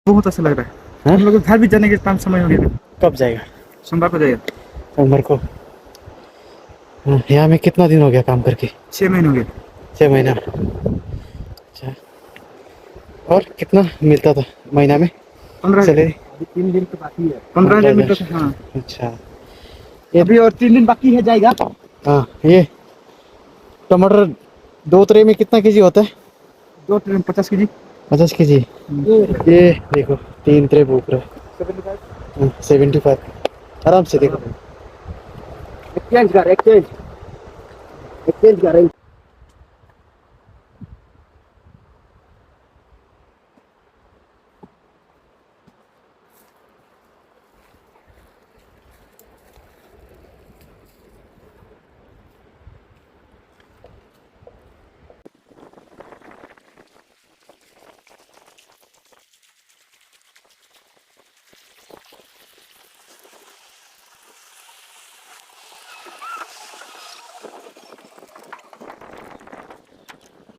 बहुत अच्छा लग रहा है। हाँ? हम लोग घर भी जाने के टाइम समय हो गया। कब जाएगा? सोमवार को जाएगा। सोमवार को। यहाँ में कितना दिन हो गया काम करके? 6 महीने हो गए। 6 महीना। अच्छा, और कितना मिलता था महीना में 15,000। सैलरी? अभी 3 दिन तो बाकी है। 15,000 मिलता था। हाँ, अच्छा, अभी और 3 दिन बाकी है, जाएगा। हाँ। ये टमाटर 2 ट्रे में कितना केजी होता है? 2 ट्रेन 50 केजी। 50 केजी। ये देखो 3 ट्रे भूख रहा है। 75। आराम से देखो। एक्सचेंज कर, एक्सचेंज कर।